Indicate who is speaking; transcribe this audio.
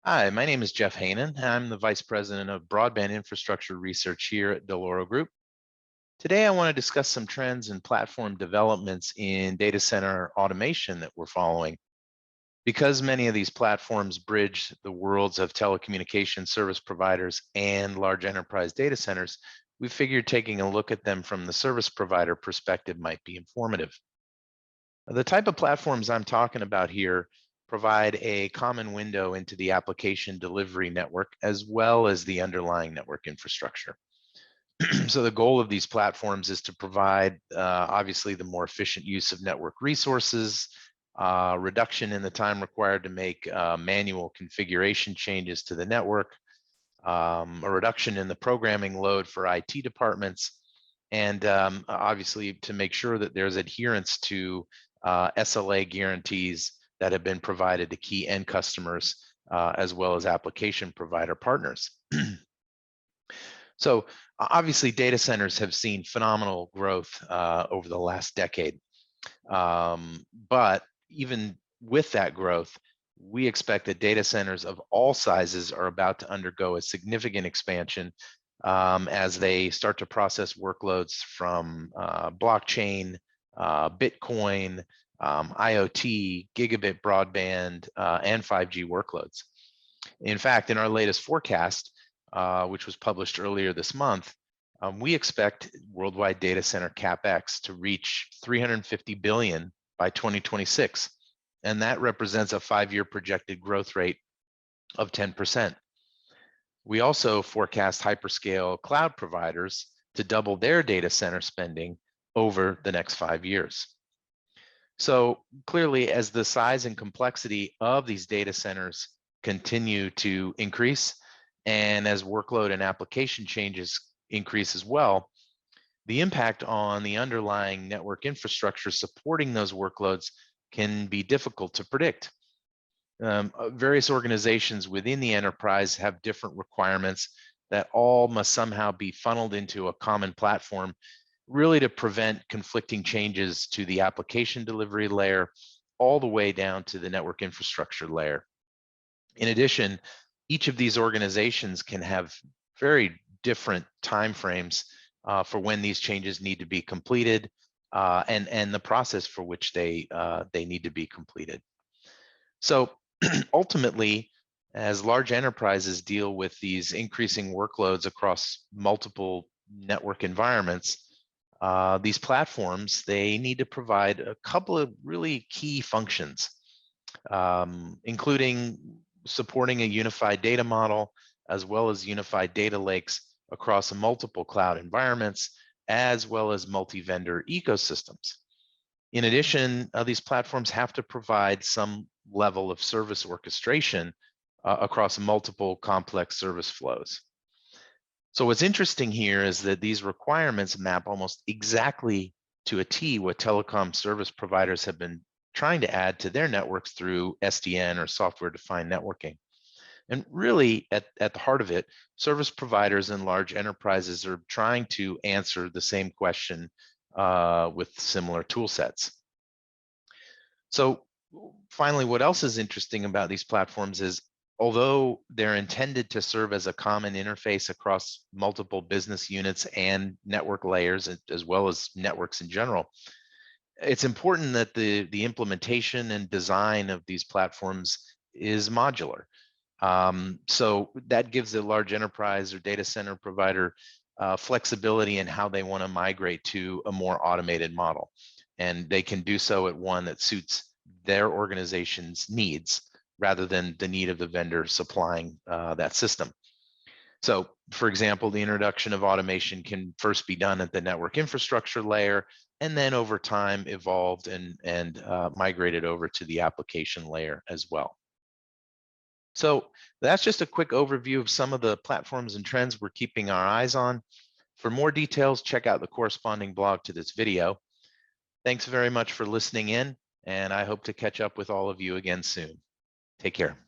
Speaker 1: Hi, my name is Jeff Heynen. I'm the Vice President of Broadband Infrastructure Research here at Dell'Oro Group. Today, I want to discuss some trends and platform developments in data center automation that we're following. Because many of these platforms bridge the worlds of telecommunication service providers and large enterprise data centers, we figured taking a look at them from the service provider perspective might be informative. The type of platforms I'm talking about here provide a common window into the application delivery network as well as the underlying network infrastructure. So the goal of these platforms is to provide obviously the more efficient use of network resources, reduction in the time required to make manual configuration changes to the network, a reduction in the programming load for IT departments, and obviously to make sure that there's adherence to SLA guarantees that have been provided to key end customers as well as application provider partners. So obviously data centers have seen phenomenal growth over the last decade. But even with that growth, we expect that data centers of all sizes are about to undergo a significant expansion as they start to process workloads from blockchain, Bitcoin, IoT, gigabit broadband, and 5G workloads. In fact, in our latest forecast, which was published earlier this month, we expect worldwide data center CapEx to reach $350 billion by 2026, and that represents a 5-year projected growth rate of 10%. We also forecast hyperscale cloud providers to double their data center spending over the next 5 years. So clearly, as the size and complexity of these data centers continue to increase, and as workload and application changes increase as well, the impact on the underlying network infrastructure supporting those workloads can be difficult to predict. Various organizations within the enterprise have different requirements that all must somehow be funneled into a common platform, really to prevent conflicting changes to the application delivery layer all the way down to the network infrastructure layer. In addition, each of these organizations can have very different timeframes for when these changes need to be completed and the process for which they need to be completed. So ultimately, as large enterprises deal with these increasing workloads across multiple network environments, these platforms, they need to provide a couple of really key functions, including supporting a unified data model, as well as unified data lakes across multiple cloud environments, as well as multi-vendor ecosystems. In addition, these platforms have to provide some level of service orchestration across multiple complex service flows. So what's interesting here is that these requirements map almost exactly to a T what telecom service providers have been trying to add to their networks through SDN or software-defined networking. And really, at the heart of it, service providers and large enterprises are trying to answer the same question with similar tool sets. So finally, what else is interesting about these platforms is, although they're intended to serve as a common interface across multiple business units and network layers, as well as networks in general, it's important that the implementation and design of these platforms is modular. So that gives a large enterprise or data center provider flexibility in how they want to migrate to a more automated model. And they can do so at one that suits their organization's needs rather than the need of the vendor supplying that system. So, for example, the introduction of automation can first be done at the network infrastructure layer, and then over time evolved and migrated over to the application layer as well. So that's just a quick overview of some of the platforms and trends we're keeping our eyes on. For more details, check out the corresponding blog to this video. Thanks very much for listening in, and I hope to catch up with all of you again soon. Take care.